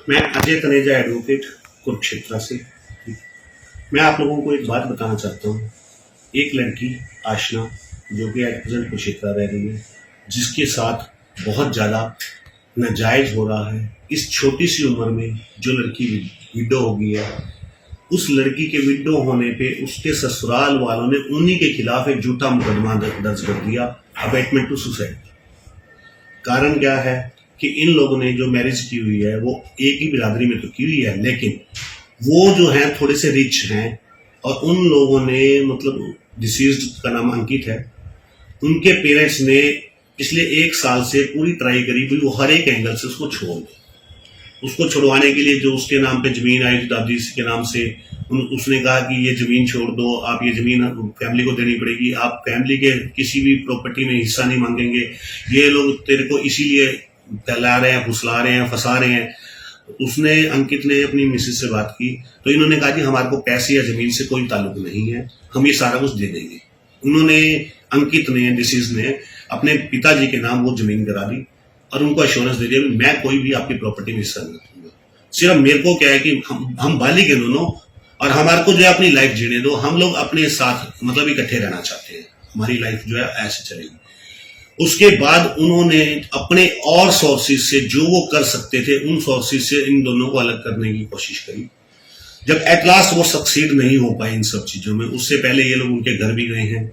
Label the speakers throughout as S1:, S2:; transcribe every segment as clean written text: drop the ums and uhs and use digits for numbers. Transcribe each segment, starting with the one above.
S1: मैं अजय तनेजा एडवोकेट कुरुक्षेत्र से। मैं आप लोगों को एक बात बताना चाहता हूँ। एक लड़की आशना जो कि एट प्रेजेंट कुरुक्षेत्र रह रही है, जिसके साथ बहुत ज़्यादा नाजायज हो रहा है। इस छोटी सी उम्र में जो लड़की विडो हो गई है, उस लड़की के विडो होने पे उसके ससुराल वालों ने उन्हीं के खिलाफ एक झूठा मुकदमा दर्ज कर दिया, अबेटमेंट टू सुसाइड। कारण क्या है कि इन लोगों ने जो मैरिज की हुई है वो एक ही बिरादरी में तो की हुई है, लेकिन वो जो है थोड़े से रिच हैं और उन लोगों ने मतलब डिसीज्ड का नाम अंकित है, उनके पेरेंट्स ने पिछले 1 साल से पूरी ट्राई करी भी वो हर एक एंगल से उसको छोड़ दे। उसको छुड़वाने के लिए जो उसके नाम पे जमीन आई थी दादी के नाम से, उसने कहा कि ये जमीन छोड़ दो, आप ये जमीन फैमिली को देनी पड़ेगी, आप फैमिली के किसी भी प्रॉपर्टी में हिस्सा नहीं मांगेंगे, ये लोग तेरे को इसीलिए दहला रहे हैं, फुसला रहे हैं, फंसा रहे हैं। उसने अंकित ने अपनी मिसेज से बात की तो इन्होंने कहा कि हमारे को पैसे या जमीन से कोई ताल्लुक नहीं है, हम ये सारा कुछ दे देंगे। उन्होंने अंकित ने डिसीज ने अपने पिताजी के नाम वो जमीन करा दी और उनको एश्योरेंस दे दिया कि मैं कोई भी आपकी प्रॉपर्टी में हिस्सा नहीं दूंगा। सिर्फ मेरे को क्या है कि हम बालिग हैं दोनों और हमारे को जो है अपनी लाइफ जीने दो, हम लोग अपने साथ मतलब इकट्ठे रहना चाहते हैं, हमारी लाइफ जो है ऐसे चलेगी। उसके बाद उन्होंने अपने और सोर्सेज से जो वो कर सकते थे उन सोर्सेज से इन दोनों को अलग करने की कोशिश करी। जब एट लास्ट वो सक्सीड नहीं हो पाए इन सब चीजों में, उससे पहले ये लोग उनके घर भी गए हैं,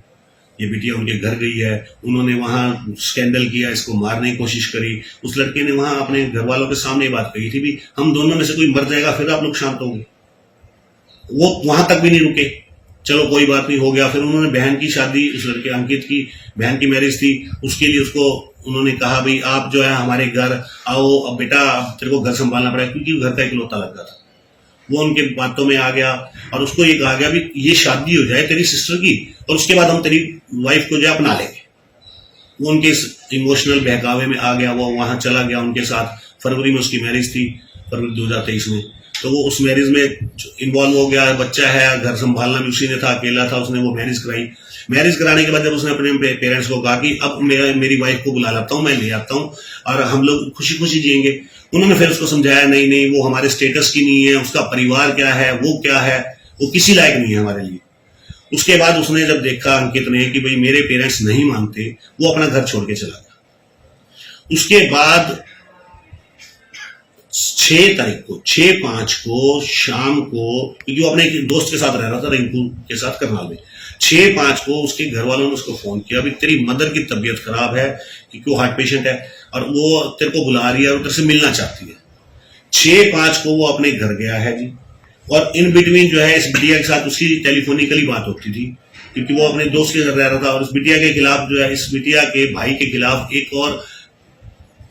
S1: ये बिटिया उनके घर गई है, उन्होंने वहां स्कैंडल किया, इसको मारने की कोशिश करी। उस लड़के ने वहां अपने घर वालों के सामने बात कही थी भी हम दोनों में से कोई मर जाएगा फिर आप लोग शांत होंगे। वो वहां तक भी नहीं रुके, चलो कोई बात नहीं, हो गया। फिर उन्होंने बहन की शादी, उस लड़के अंकित की बहन की मैरिज थी, उसके लिए उसको उन्होंने कहा भाई आप जो है हमारे घर आओ, अब बेटा तेरे को घर संभालना पड़ेगा, क्योंकि घर का इकलौता लड़का था। वो उनके बातों में आ गया और उसको ये कहा गया भी ये शादी हो जाए तेरी सिस्टर की और उसके बाद हम तेरी वाइफ को जो है अपना लेंगे। वो उनके इमोशनल बहकावे में आ गया, वो वहां चला गया उनके साथ। फरवरी में उसकी मैरिज थी, फरवरी 2023 में। तो वो उस मैरिज में इन्वॉल्व हो गया, बच्चा है, घर संभालना भी उसी ने था, अकेला था, उसने वो मैरिज कराई। मैरिज कराने के बाद जब उसने अपने पेरेंट्स को कहा कि अब मेरी वाइफ को बुला लाता हूँ, मैं ले आता हूँ और हम लोग खुशी खुशी जिएंगे, उन्होंने फिर उसको समझाया नहीं नहीं वो हमारे स्टेटस की नहीं है, उसका परिवार क्या है, वो क्या है, वो किसी लायक नहीं है हमारे लिए। उसके बाद उसने जब देखा अंकित ने कि भाई मेरे पेरेंट्स नहीं मानते, वो अपना घर छोड़ के चला गया। उसके बाद 6 तारीख को 6/5 को शाम को, क्योंकि वो अपने दोस्त के साथ रह रहा था रिंकू के साथ करनाल में, 6/5 को उसके घर वालों ने उसको फोन किया भी तेरी मदर की तबीयत खराब है क्योंकि वो हार्ट पेशेंट है और वो तेरे को बुला रही है और तेरे से मिलना चाहती है। 6/5 को वो अपने घर गया है जी। और इन बिटवीन जो है इस बिटिया के साथ उसकी टेलीफोनिकली बात होती थी, क्योंकि वो अपने दोस्त के घर रह रहा था और इस बिटिया के खिलाफ जो है, इस बिटिया के भाई के खिलाफ एक और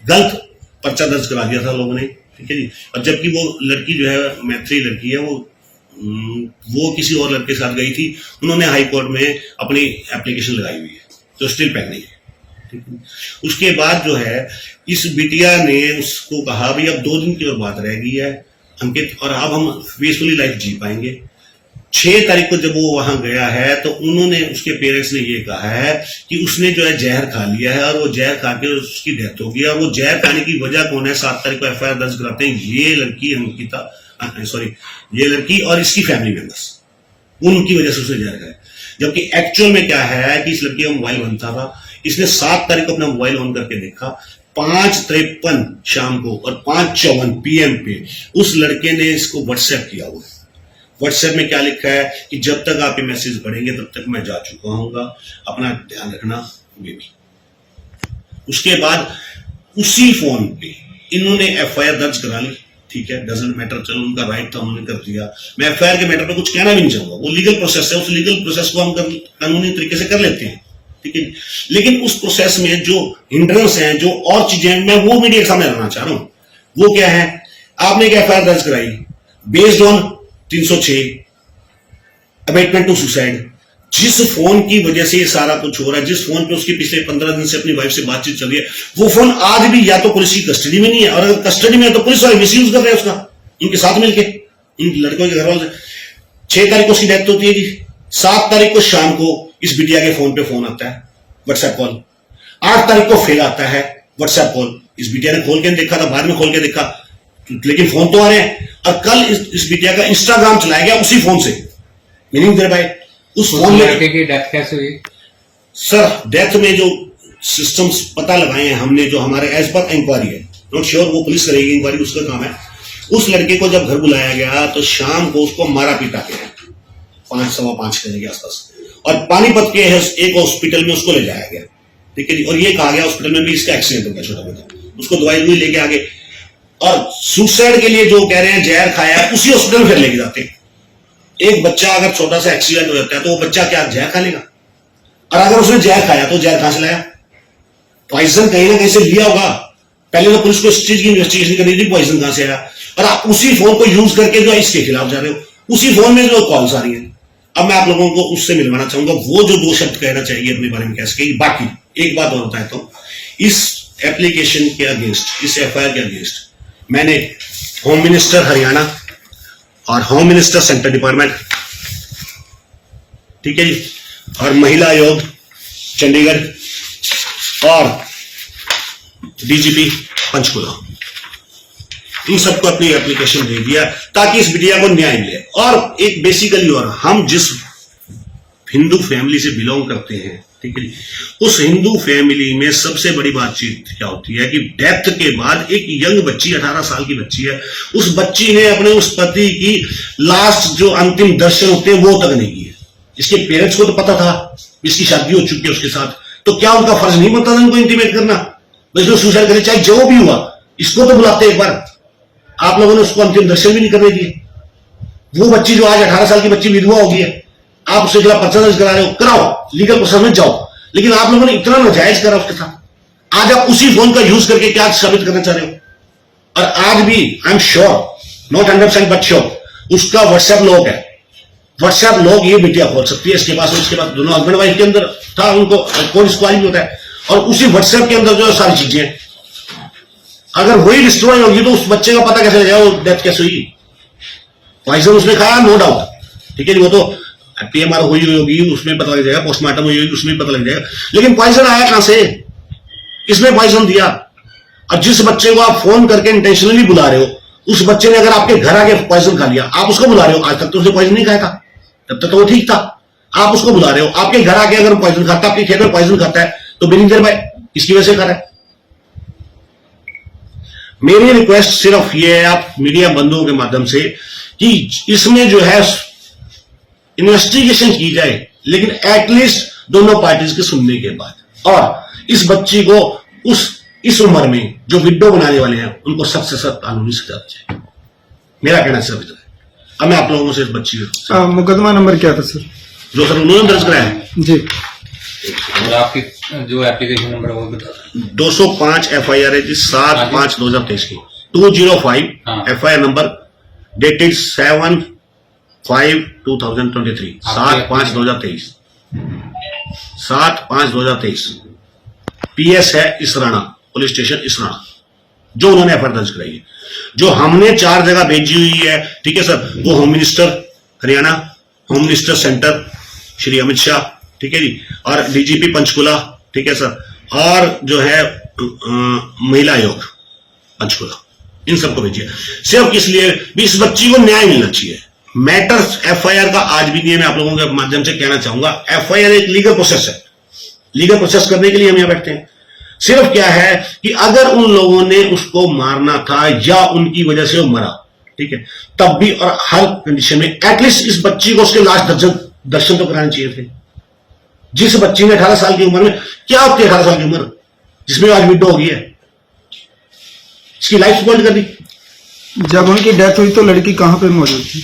S1: गलत पर्चा दर्ज करा दिया था लोगों ने, ठीक है जी। और जबकि वो लड़की जो है मैत्री लड़की है, वो किसी और लड़के के साथ गई थी, उन्होंने हाई कोर्ट में अपनी एप्लीकेशन लगाई हुई है, तो स्टिल पेंडिंग है। उसके बाद जो है इस बिटिया ने उसको कहा भाई अब 2 दिन की और बात रह गई है अंकित, और अब हम पीसफुली लाइफ जी पाएंगे। 6 तारीख को जब वो वहां गया है तो उन्होंने, उसके पेरेंट्स ने ये कहा है कि उसने जो है जहर खा लिया है और वो जहर खा के उसकी डेथ हो गई। और वो जहर खाने की वजह कौन है, 7 तारीख को एफआईआर दर्ज कराते हैं, ये लड़की अंकिता, सॉरी ये लड़की और इसकी फैमिली मेंबर्स, उनकी वजह से उसने जहर खाया। जबकि एक्चुअल में क्या है कि इस लड़की का मोबाइल बनता था, इसने 7 तारीख को अपना मोबाइल ऑन करके देखा, 5:53 शाम को और 5:54 PM पे उस लड़के ने इसको व्हाट्सएप किया हुआ है। व्हाट्सएप में क्या लिखा है कि जब तक आप ये मैसेज पढ़ेंगे तब तक मैं जा चुका हूँ, अपना ध्यान रखना बेबी। उसके बाद उसी फोन पे इन्होंने एफआईआर दर्ज करा ली, ठीक है, डजंट मैटर, चलो उनका राइट था, उन्होंने कर दिया। मैं एफआईआर के मैटर पे कुछ कहना भी नहीं चाहूंगा, वो लीगल प्रोसेस है, उस लीगल प्रोसेस को हम कानूनी तरीके से कर लेते हैं, ठीक है। लेकिन उस प्रोसेस में जो हिंड्रेंस है, जो और चीजें, मैं वो मीडिया के सामने लाना चाह रहा हूं। वो क्या है, आपने एक एफआईआर दर्ज कराई based on 306 abetment to suicide, जिस फोन की वजह से ये सारा कुछ हो रहा है, जिस फोन पे उसकी पिछले 15 दिन से अपनी वाइफ से बातचीत चल रही है, वो फोन आज भी या तो पुलिस की कस्टडी में नहीं है, और अगर कस्टडी में है तो पुलिस वाले मिसयूज कर रहे हैं उसका, उनके साथ मिलके, इन लड़कों के घर वाले। 6 तारीख को उसकी डेथ होती है जी। 7 तारीख को शाम को इस बिटिया के फोन पे फोन आता है, व्हाट्सएप कॉल। 8 तारीख को फिर आता है व्हाट्सएप कॉल, इस बिटिया ने खोल के देखा था, बाद में खोल के देखा, लेकिन फोन तो आ रहे हैं। और कल इस बिटिया का इंस्टाग्राम चलाया गया उसी फोन से, मीनिंग देयर बाय उस फोन में।
S2: लड़के की डेथ कैसे हुई
S1: सर? डेथ में जो सिस्टम्स पता लगाए हैं हमने, जो हमारे एज पर इंक्वायरी है, नॉट श्योर वो पुलिस करेगी इंक्वायरी, उसका काम है। उस लड़के को जब घर बुलाया गया तो शाम को उसको मारा पीटा गया 5-5:15 के आसपास, और पानीपत के एक हॉस्पिटल में उसको ले जाया गया, ठीक है जी। और ये कहा गया हॉस्पिटल में भी इसका एक्सीडेंट हो गया छोटा मोटा, उसको दवाई लेके आगे, और सुसाइड के लिए जो कह रहे हैं जहर खाया, उसी हॉस्पिटल में फिर लेके जाते। एक बच्चा अगर छोटा सा एक्सीडेंट हो जाता है तो वो बच्चा क्या जहर खा लेगा? और अगर उसने जहर खाया तो जहर कहां से लाया? पॉइजन कहीं ना कहीं से लिया होगा। पहले तो पुलिस को इस चीज की इन्वेस्टिगेशन करनी थी, पॉइजन कहां से आया। और आप उसी फोन को यूज करके जो इसके खिलाफ जा रहे हो, उसी फोन में जो कॉल्स आ रही है। अब मैं आप लोगों को उससे मिलवाना चाहूंगा, वो जो 2 शब्द कहना चाहिए अपने बारे में कैसे कही। बाकी एक बात और बताता हूं, इस एप्लीकेशन के अगेंस्ट, इस एफआईआर के अगेंस्ट मैंने होम मिनिस्टर हरियाणा और होम मिनिस्टर सेंट्रल डिपार्टमेंट, ठीक है जी, और महिला आयोग चंडीगढ़ और डीजीपी पंचकुला, इन सबको अपनी एप्लीकेशन दे दिया ताकि इस बिटिया को न्याय मिले। और एक बेसिकली, और हम जिस हिंदू फैमिली से बिलोंग करते हैं, ठीक है, उस हिंदू फैमिली में सबसे बड़ी बातचीत क्या होती है कि डेथ के बाद एक यंग बच्ची, 18 साल की बच्ची है, उस बच्ची ने अपने उस पति की लास्ट जो अंतिम दर्शन होते हैं वो तक नहीं किए। इसके पेरेंट्स को तो पता था इसकी शादी हो चुकी है उसके साथ, तो क्या उनका फर्ज नहीं बनता था इनको इंटीमेट करना? इसको सुसाइड करे, चाहे जो भी हुआ, इसको तो बुलाते एक बार। आप लोगों ने उसको अंतिम दर्शन भी नहीं करने दिए। वो बच्ची जो आज 18 साल की बच्ची विधवा हो गई है, आप उसके खिलाफ पर्चा दर्ज करा रहे हो, कराओ, लीगल प्रोसेस में जाओ, लेकिन आप लोगों ने इतना नाजायज करा उसके साथ। आज आप उसी फोन का यूज करके क्या साबित करना चाह रहे हो? और आज भी I am sure, not 100% but sure, उसका व्हाट्सएप लॉग है। व्हाट्सएप लॉग ये बिटिया खोल सकती है इसके पास, उसके पास दोनों हस्बैंड वाइफ के अंदर था, उनको कौन इसको भी होता है। और उसी व्हाट्सएप के अंदर जो सारी चीजें, अगर वही डिस्ट्रॉय होगी तो उस बच्चे का पता कैसे लगेगा वो डेथ कैसे हुई? पॉइजन उसने खाया, नो डाउट, ठीक है जी, वो तो पीएमआर हुई होगी, उसमें पता लग जाएगा, पोस्टमार्टम हुई होगी, उसमें पता लग जाएगा, लेकिन पॉइजन आया कहां से? किसने पॉइजन दिया? और जिस बच्चे को आप फोन करके इंटेंशनली बुला रहे हो, उस बच्चे ने अगर आपके घर आके पॉइजन खा लिया, आप उसको बुला रहे हो, आज तक तो उसने पॉइजन नहीं खाया था, तब तक तो वो ठीक था। आप उसको बुला रहे हो, आपके घर आके अगर पॉइजन खाता, आपके खेत में पॉइजन खाता है, तो बिनी देर भाई इसकी वजह से खा रहा है। मेरी रिक्वेस्ट सिर्फ ये है आप मीडिया बंधुओं के माध्यम से कि इसमें जो है इन्वेस्टिगेशन की जाए, लेकिन एटलीस्ट दोनों पार्टीज के सुनने के बाद, और इस बच्ची को इस उम्र में जो विडो बनाने वाले हैं उनको सख्त से सख्त कानूनी सजा दी जाए। मेरा कहना सिर्फ इतना है। अब मैं आप लोगों से इस बच्ची को
S3: मुकदमा नंबर क्या था सर?
S1: जो सर उन्होंने दर्ज कराया है
S3: जी,
S2: और आपकी जो एप्लीकेशन नंबर है वो बता।
S1: 205 एफआईआर है जी, 7/5/2023 की, 205 एफआईआर नंबर डेटेड 7/5/2023, 7/5/2023, 7/5/2023। पीएस है इसराना, पुलिस स्टेशन इसराना, जो उन्होंने एफआईआर दर्ज कराई है। जो हमने 4 जगह भेजी हुई है, ठीक है सर, वो home minister Haryana, home minister centre Shri Amit Shah, ठीक है जी, और डीजीपी पंचकुला, ठीक है सर, और जो है महिला आयोग पंचकुला, इन सबको भेजिए। सिर्फ किस लिए? इस बच्ची को न्याय मिलना चाहिए। मैटर एफआईआर का आज भी नहीं, मैं आप लोगों के माध्यम से कहना चाहूंगा, एफआईआर एक लीगल प्रोसेस है, लीगल प्रोसेस करने के लिए हम यहां बैठते हैं। सिर्फ क्या है कि अगर उन लोगों ने उसको मारना था या उनकी वजह से वो मरा, ठीक है, तब भी और हर कंडीशन में एटलीस्ट इस बच्ची को उसके लास्ट दर्शन तो कराने चाहिए थे। जिस बच्ची ने 18 साल की उम्र में, क्या होती है 18 साल की उम्र जिसमें आज विडो हो गई है, इसकी लाइफ स्पॉइल कर दी।
S3: जब उनकी डेथ हुई तो लड़की कहाँ पे मौजूद थी?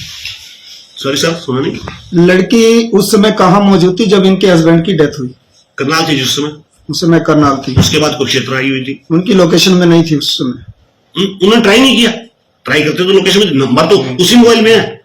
S1: सॉरी सर, सुना नहीं।
S3: लड़की उस समय कहाँ मौजूद थी जब इनके हस्बैंड की डेथ हुई?
S1: करनाल थी जिस समय,
S3: उस समय करनाल थी।
S1: उसके बाद कुरुक्षेत्र आई हुई थी।
S3: उनकी लोकेशन में नहीं थी उस समय।
S1: उन्होंने ट्राई नहीं किया, ट्राई करते तो लोकेशन में, नंबर तो उसी मोबाइल में है।